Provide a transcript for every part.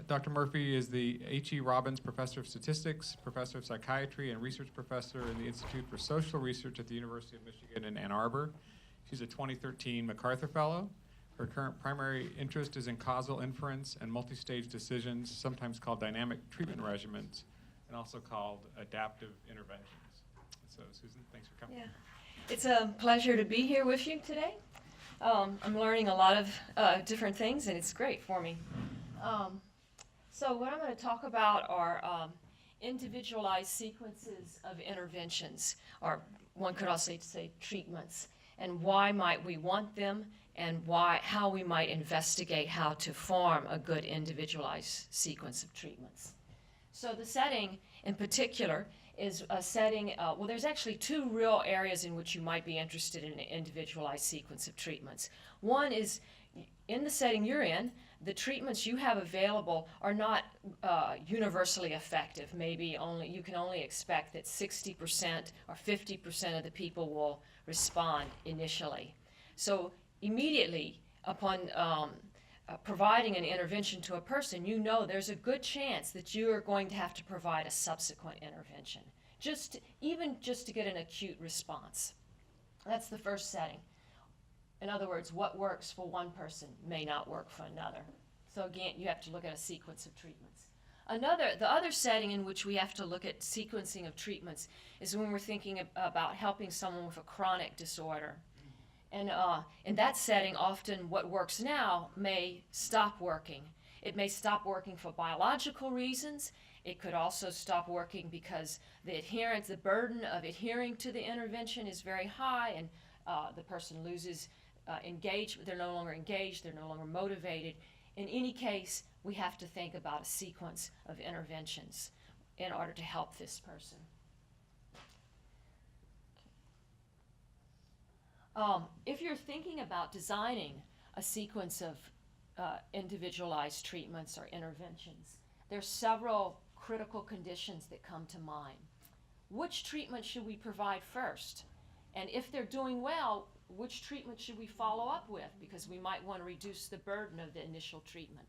Dr. Murphy is the H.E. Robbins Professor of Statistics, Professor of Psychiatry, and Research Professor in the Institute for Social Research at the University of Michigan in Ann Arbor. She's a 2013 MacArthur Fellow. Her current primary interest is in causal inference and multi-stage decisions, sometimes called dynamic treatment regimens, and also called adaptive interventions. So, Susan, thanks for coming. Yeah. It's a pleasure to be here with you today. I'm learning a lot of different things, and it's great for me. So what I'm going to talk about are individualized sequences of interventions, or one could also say treatments, and why might we want them, and how we might investigate how to form a good individualized sequence of treatments. So the setting in particular is a setting, well, there's actually two real areas in which you might be interested in an individualized sequence of treatments. One is, in the setting you're in, the treatments you have available are not universally effective. Maybe you can only expect that 60% or 50% of the people will respond initially. So immediately upon providing an intervention to a person, you know there's a good chance that you are going to have to provide a subsequent intervention, even just to get an acute response. That's the first setting. In other words, what works for one person may not work for another. So again, you have to look at a sequence of treatments. The other setting in which we have to look at sequencing of treatments is when we're thinking about helping someone with a chronic disorder. And in that setting, often what works now may stop working. It may stop working for biological reasons. It could also stop working because the burden of adhering to the intervention is very high, and the person loses engagement. They're no longer engaged. They're no longer motivated. In any case, we have to think about a sequence of interventions in order to help this person. If you're thinking about designing a sequence of individualized treatments or interventions, there's several critical conditions that come to mind. Which treatment should we provide first? And if they're doing well, which treatment should we follow up with? Because we might want to reduce the burden of the initial treatment.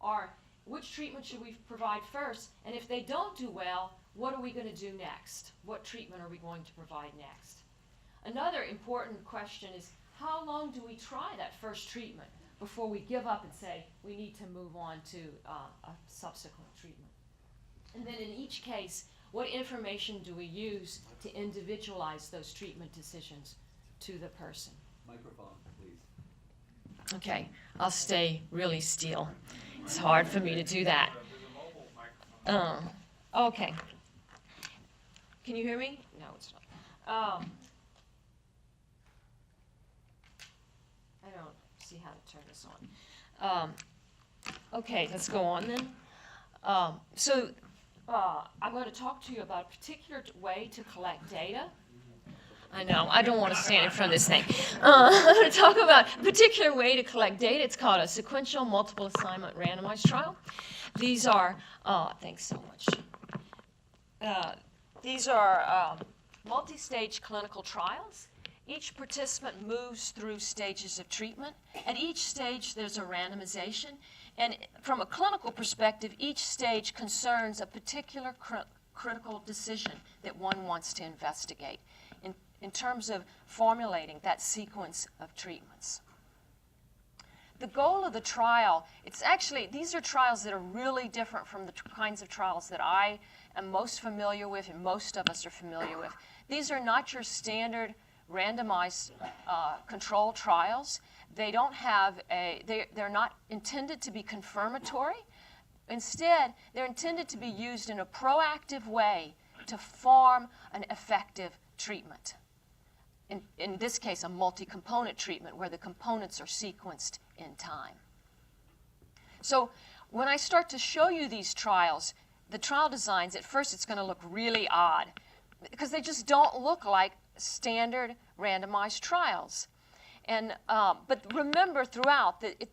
Or which treatment should we provide first? And if they don't do well, what are we going to do next? What treatment are we going to provide next? Another important question is, how long do we try that first treatment before we give up and say we need to move on to a subsequent treatment? And then in each case, what information do we use to individualize those treatment decisions to the person? Microphone, please. Okay, I'll stay really still. It's hard for me to do that. Okay. Can you hear me? No, it's not. I don't see how to turn this on. Okay, let's go on then. I'm going to talk to you about a particular way to collect data. I know, I don't want to stand in front of this thing. I'm going to talk about a particular way to collect data. It's called a sequential multiple assignment randomized trial. These are, thanks so much. These are multi-stage clinical trials. Each participant moves through stages of treatment. At each stage, there's a randomization. And from a clinical perspective, each stage concerns a particular critical decision that one wants to investigate in terms of formulating that sequence of treatments. The goal of the trial, these are trials that are really different from the kinds of trials that I am most familiar with and most of us are familiar with. These are not your standard randomized controlled trials. They don't have they're not intended to be confirmatory. Instead, they're intended to be used in a proactive way to form an effective treatment. In this case, a multi-component treatment where the components are sequenced in time. So when I start to show you these trials, the trial designs, at first it's going to look really odd because they just don't look like standard randomized trials. And but remember throughout that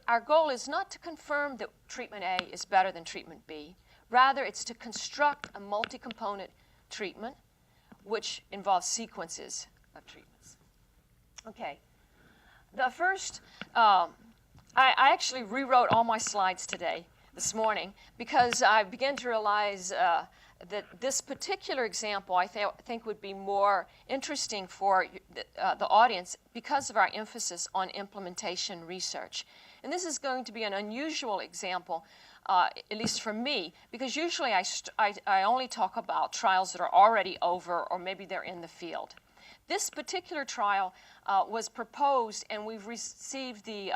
our goal is not to confirm that treatment A is better than treatment B. Rather, it's to construct a multi-component treatment which involves sequences of treatments. Okay. The first, I actually rewrote all my slides today this morning because I began to realize that this particular example I think would be more interesting for the audience because of our emphasis on implementation research. And this is going to be an unusual example, at least for me, because usually I only talk about trials that are already over or maybe they're in the field. This particular trial was proposed, and we've received the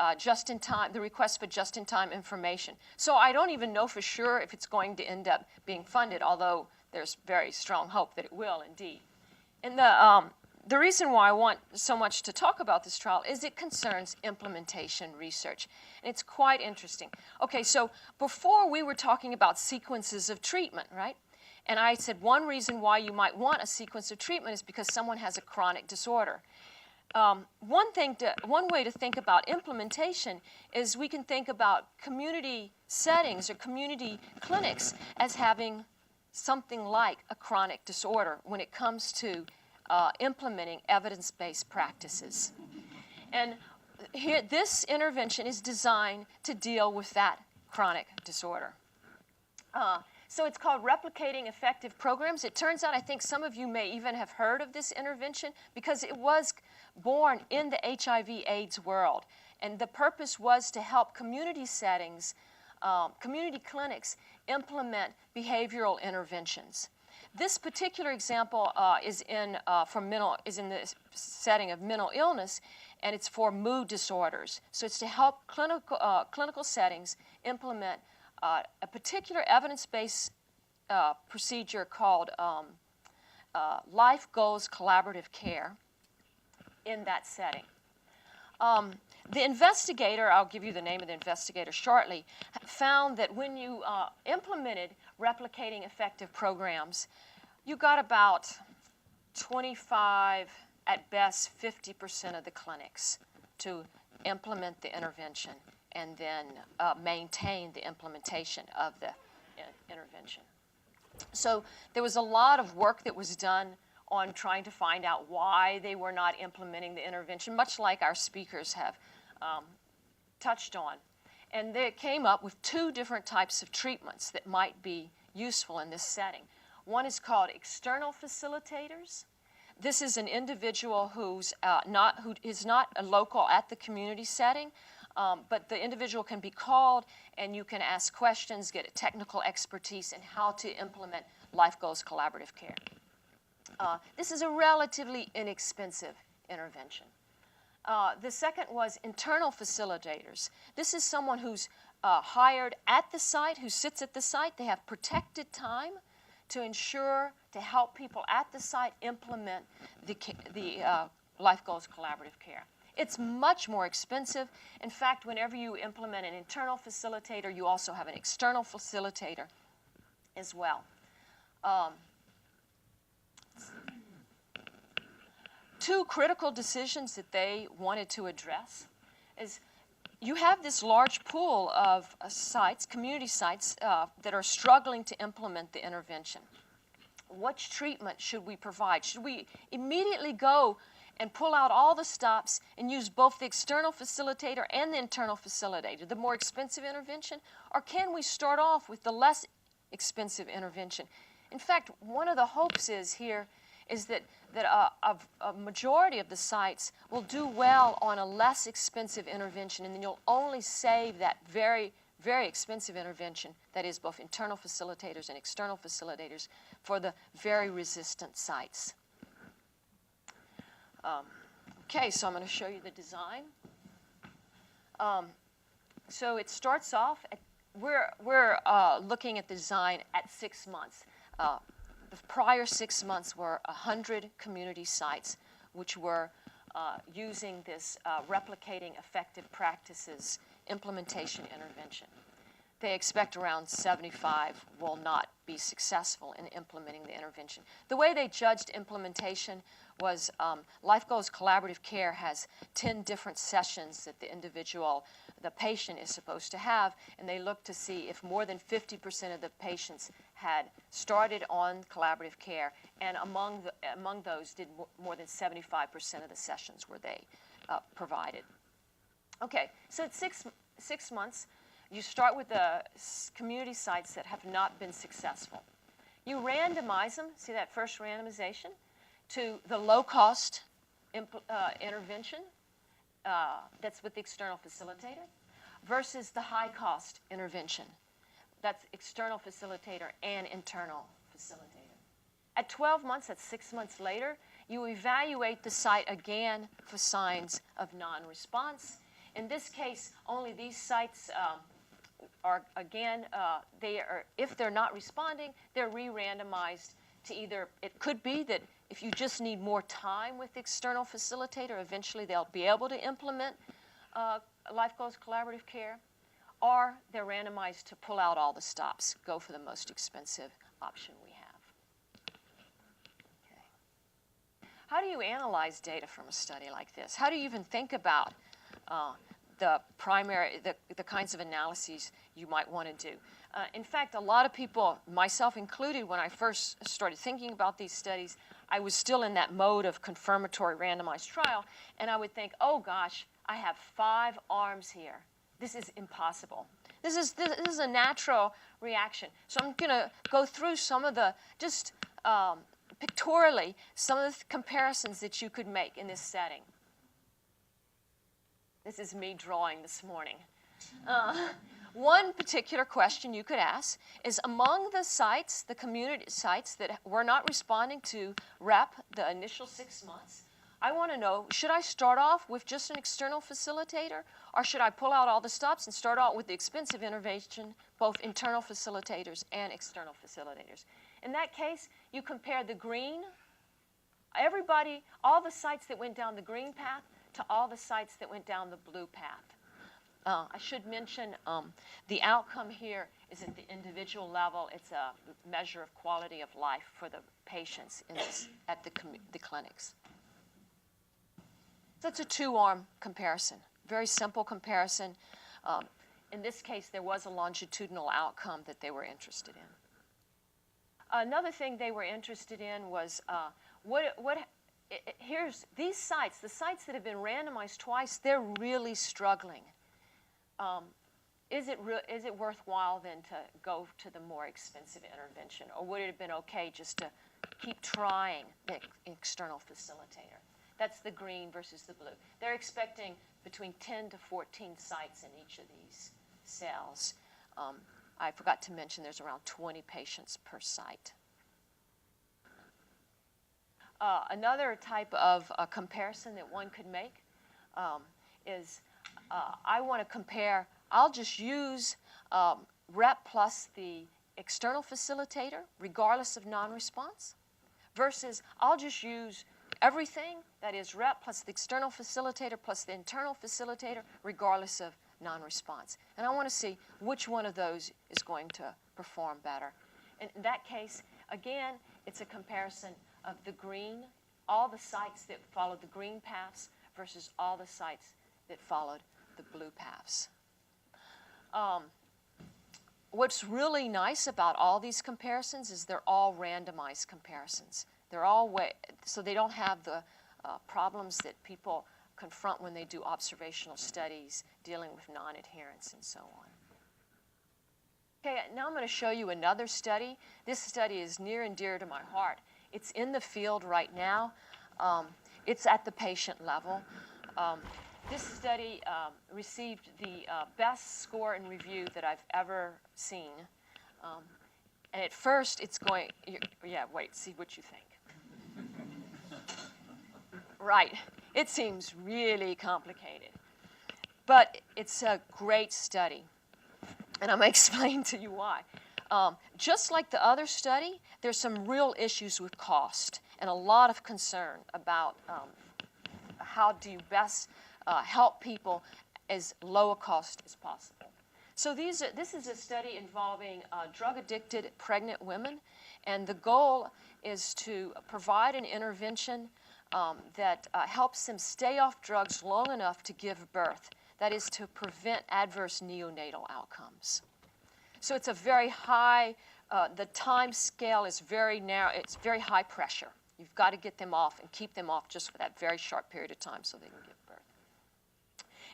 the request for just-in-time information. So I don't even know for sure if it's going to end up being funded, although there's very strong hope that it will indeed. And the reason why I want so much to talk about this trial is it concerns implementation research. And it's quite interesting. Okay, so before we were talking about sequences of treatment, right? And I said one reason why you might want a sequence of treatment is because someone has a chronic disorder. One way to think about implementation is we can think about community settings or community clinics as having something like a chronic disorder when it comes to implementing evidence-based practices. And here, this intervention is designed to deal with that chronic disorder. So it's called Replicating Effective Programs. It turns out I think some of you may even have heard of this intervention because it was born in the HIV/AIDS world. And the purpose was to help community settings, community clinics, implement behavioral interventions. This particular example is in the setting of mental illness, and it's for mood disorders. So it's to help clinical settings implement a particular evidence-based procedure called Life Goals Collaborative Care in that setting. The investigator, I'll give you the name of the investigator shortly, found that when you implemented replicating effective programs, you got about 25, at best 50% of the clinics to implement the intervention and then maintain the implementation of the intervention. So there was a lot of work that was done on trying to find out why they were not implementing the intervention, much like our speakers have touched on. And they came up with two different types of treatments that might be useful in this setting. One is called external facilitators. This is an individual who is not a local at the community setting, but the individual can be called and you can ask questions, get technical expertise in how to implement Life Goals Collaborative Care. This is a relatively inexpensive intervention. The second was internal facilitators. This is someone who's hired at the site, who sits at the site. They have protected time to ensure, to help people at the site implement the Life Goals Collaborative Care. It's much more expensive. In fact, whenever you implement an internal facilitator, you also have an external facilitator as well. Two critical decisions that they wanted to address is you have this large pool of sites, community sites, that are struggling to implement the intervention. Which treatment should we provide? Should we immediately go and pull out all the stops and use both the external facilitator and the internal facilitator, the more expensive intervention? Or can we start off with the less expensive intervention? In fact, one of the hopes is that a majority of the sites will do well on a less expensive intervention, and then you'll only save that very, very expensive intervention, that is both internal facilitators and external facilitators, for the very resistant sites. Okay, so I'm going to show you the design. So it starts off, we're looking at the design at 6 months. The prior 6 months were 100 community sites which were using this replicating effective practices implementation intervention. They expect around 75 will not be successful in implementing the intervention. The way they judged implementation was Life Goals Collaborative Care has 10 different sessions that the patient is supposed to have, and they looked to see if more than 50% of the patients had started on collaborative care, and among those did more than 75% of the sessions were they provided. Okay, so it's six months. you start with the community sites that have not been successful. You randomize them, see that first randomization, to the low-cost intervention that's with the external facilitator versus the high-cost intervention. That's external facilitator and internal facilitator. At 12 months, that's 6 months later, you evaluate the site again for signs of non-response. In this case, only these sites are, again, if they're not responding, they're re-randomized to either, it could be that if you just need more time with the external facilitator, eventually they'll be able to implement Life Goals Collaborative Care, or they're randomized to pull out all the stops, go for the most expensive option we have. Okay. How do you analyze data from a study like this? How do you even think about the kinds of analyses you might want to do? In fact, a lot of people, myself included, when I first started thinking about these studies, I was still in that mode of confirmatory randomized trial, and I would think, oh gosh, I have 5 arms here. This is impossible. This is a natural reaction. So I'm going to go through some of the, just pictorially, some of the comparisons that you could make in this setting. This is me drawing this morning. One particular question you could ask is, among the sites, the community sites that were not responding to REP the initial 6 months, I want to know, should I start off with just an external facilitator, or should I pull out all the stops and start out with the expensive intervention, both internal facilitators and external facilitators? In that case, you compare the green, everybody, all the sites that went down the green path to all the sites that went down the blue path. I should mention the outcome here is at the individual level. It's a measure of quality of life for the patients at the clinics. So it's a 2-arm comparison, very simple comparison. In this case, there was a longitudinal outcome that they were interested in. Another thing they were interested in was here's these sites, the sites that have been randomized twice, they're really struggling. Is it worthwhile then to go to the more expensive intervention, or would it have been okay just to keep trying the external facilitator? That's the green versus the blue. They're expecting between 10 to 14 sites in each of these cells. I forgot to mention there's around 20 patients per site. Another type of comparison that one could make is I want to compare, I'll just use REP plus the external facilitator, regardless of non-response, versus I'll just use everything, that is REP plus the external facilitator plus the internal facilitator, regardless of non-response. And I want to see which one of those is going to perform better. And in that case, again, it's a comparison of the green, all the sites that followed the green paths versus all the sites that followed the blue paths. What's really nice about all these comparisons is they're all randomized comparisons. They're all so they don't have the problems that people confront when they do observational studies dealing with non-adherence and so on. Okay, now I'm going to show you another study. This study is near and dear to my heart. It's in the field right now. It's at the patient level. This study received the best score and review that I've ever seen. And at first, it's going, yeah, wait, see what you think. Right, it seems really complicated. But it's a great study. And I'm going to explain to you why. Just like the other study, there's some real issues with cost and a lot of concern about how do you best help people as low a cost as possible. So this is a study involving drug-addicted pregnant women, and the goal is to provide an intervention that helps them stay off drugs long enough to give birth. That is, to prevent adverse neonatal outcomes. So it's a very high, the time scale is very narrow, it's very high pressure. You've got to get them off and keep them off just for that very short period of time so they can give birth.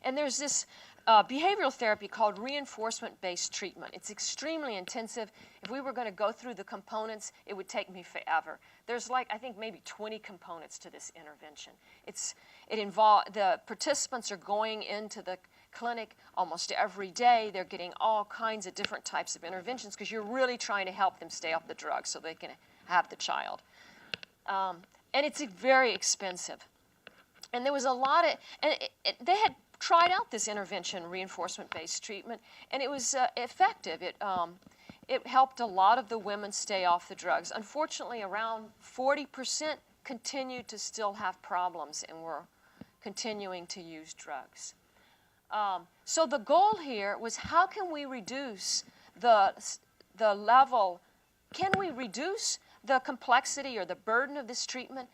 And there's this behavioral therapy called reinforcement-based treatment. It's extremely intensive. If we were going to go through the components, it would take me forever. There's like, I think, maybe 20 components to this intervention. The participants are going into the clinic almost every day. They're getting all kinds of different types of interventions because you're really trying to help them stay off the drugs so they can have the child. And it's very expensive. And there was a lot of, and they had tried out this intervention, reinforcement-based treatment, and it was effective. It helped a lot of the women stay off the drugs. Unfortunately, around 40% continued to still have problems and were continuing to use drugs. So the goal here was, how can we reduce the level, can we reduce the complexity or the burden of this treatment,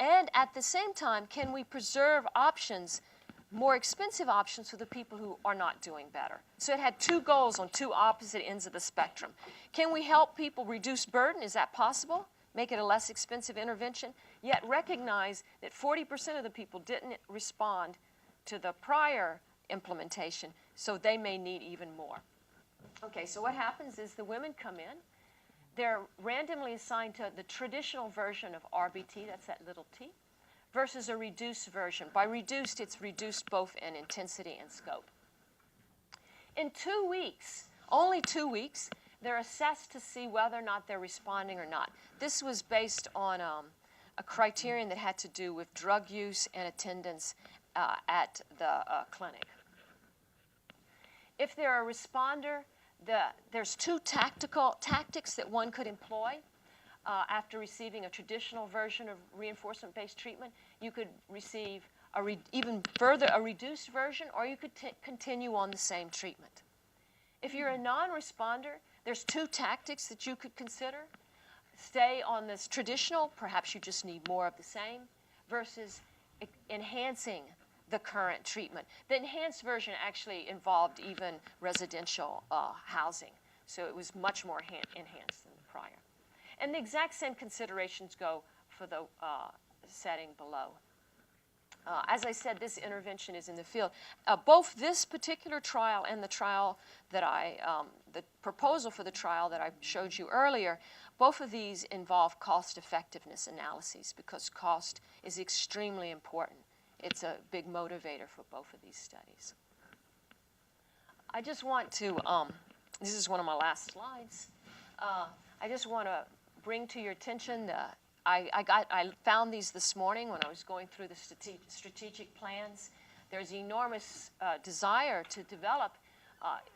and at the same time, can we preserve options, more expensive options for the people who are not doing better? So it had two goals on two opposite ends of the spectrum. Can we help people reduce burden? Is that possible? Make it a less expensive intervention, yet recognize that 40% of the people didn't respond to the prior implementation, so they may need even more. Okay, so what happens is the women come in. They're randomly assigned to the traditional version of RBT, that's that little t, versus a reduced version. By reduced, it's reduced both in intensity and scope. In 2 weeks, only 2 weeks, they're assessed to see whether or not they're responding or not. This was based on a criterion that had to do with drug use and attendance at the clinic. If they're a responder, there's two tactics that one could employ after receiving a traditional version of reinforcement-based treatment. You could receive even further a reduced version, or you could continue on the same treatment. If you're a non-responder, there's two tactics that you could consider. Stay on this traditional, perhaps you just need more of the same, versus enhancing the current treatment. The enhanced version actually involved even residential housing, so it was much more enhanced than the prior. And the exact same considerations go for the setting below. As I said, this intervention is in the field. Both this particular trial and the trial that the proposal for the trial that I showed you earlier, both of these involve cost effectiveness analyses because cost is extremely important. It's a big motivator for both of these studies. I just want to, this is one of my last slides. I just want to bring to your attention, I found these this morning when I was going through the strategic plans. There's enormous desire to develop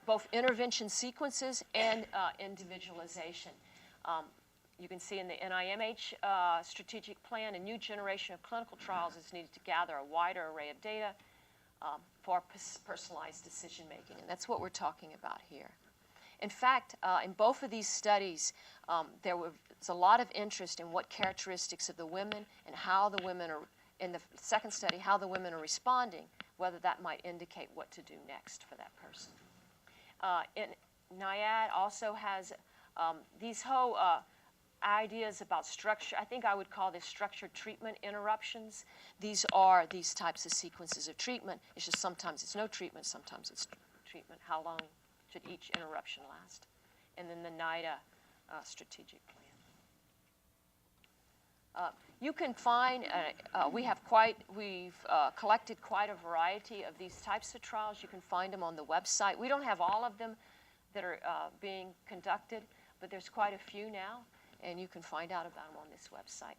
both intervention sequences and individualization. You can see in the NIMH strategic plan, a new generation of clinical trials is needed to gather a wider array of data for personalized decision making, and that's what we're talking about here. In fact, in both of these studies, there was a lot of interest in what characteristics of the women and how the women are, in the second study, how the women are responding, whether that might indicate what to do next for that person. NIAID also has these whole ideas about structure. I think I would call this structured treatment interruptions. These are these types of sequences of treatment. It's just sometimes it's no treatment, sometimes it's treatment. How long should each interruption last? And then the NIDA strategic plan. You can find, we've collected quite a variety of these types of trials. You can find them on the website. We don't have all of them that are being conducted, but there's quite a few now, and you can find out about them on this website.